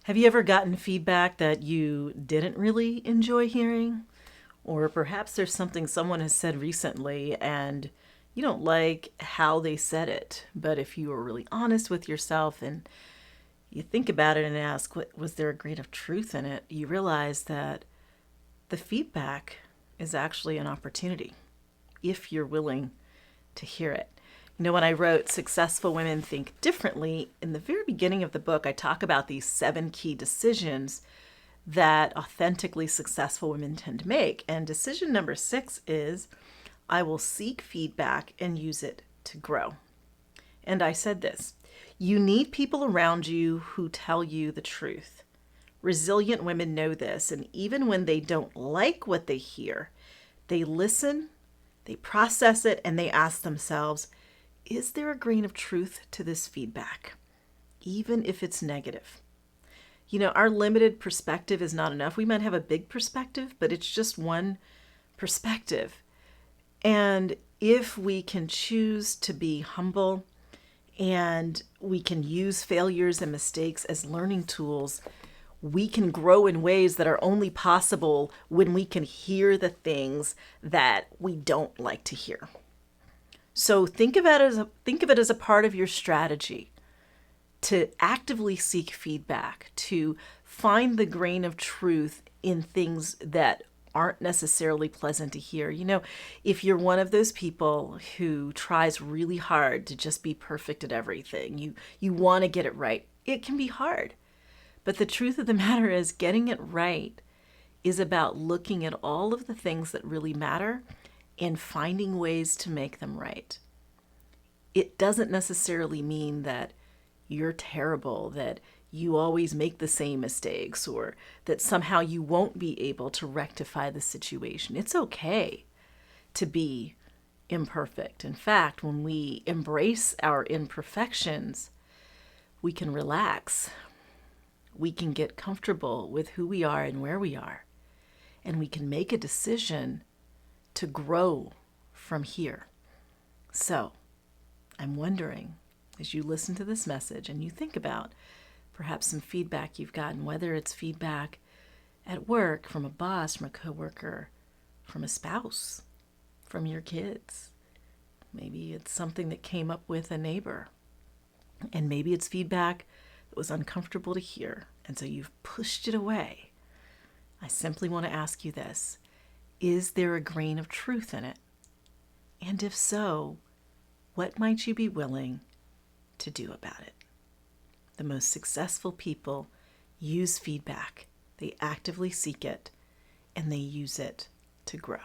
Have you ever gotten feedback that you didn't really enjoy hearing? Or perhaps there's something someone has said recently and you don't like how they said it. But if you are really honest with yourself and you think about it and ask, was there a grain of truth in it? You realize that the feedback is actually an opportunity if you're willing to hear it. When I wrote Successful Women Think Differently, in the very beginning of the book, I talk about these 7 key decisions that authentically successful women tend to make. And decision number 6 is I will seek feedback and use it to grow. And I said this: you need people around you who tell you the truth. Resilient women know this, and even when they don't like what they hear, they listen, they process it, and they ask themselves, is there a grain of truth to this feedback, even if it's negative? Our limited perspective is not enough. We might have a big perspective, but it's just one perspective. And if we can choose to be humble and we can use failures and mistakes as learning tools, we can grow in ways that are only possible when we can hear the things that we don't like to hear. So think of it as a part of your strategy to actively seek feedback, to find the grain of truth in things that aren't necessarily pleasant to hear. If you're one of those people who tries really hard to just be perfect at everything, you want to get it right, it can be hard. But the truth of the matter is, getting it right is about looking at all of the things that really matter and finding ways to make them right. It doesn't necessarily mean that you're terrible, that you always make the same mistakes, or that somehow you won't be able to rectify the situation. It's okay to be imperfect. In fact, when we embrace our imperfections, we can relax. We can get comfortable with who we are and where we are. And we can make a decision to grow from here. So, I'm wondering, as you listen to this message and you think about perhaps some feedback you've gotten, whether it's feedback at work, from a boss, from a coworker, from a spouse, from your kids. Maybe it's something that came up with a neighbor. And maybe it's feedback that was uncomfortable to hear, and so you've pushed it away. I simply want to ask you this: is there a grain of truth in it? And if so, what might you be willing to do about it? The most successful people use feedback. They actively seek it, and they use it to grow.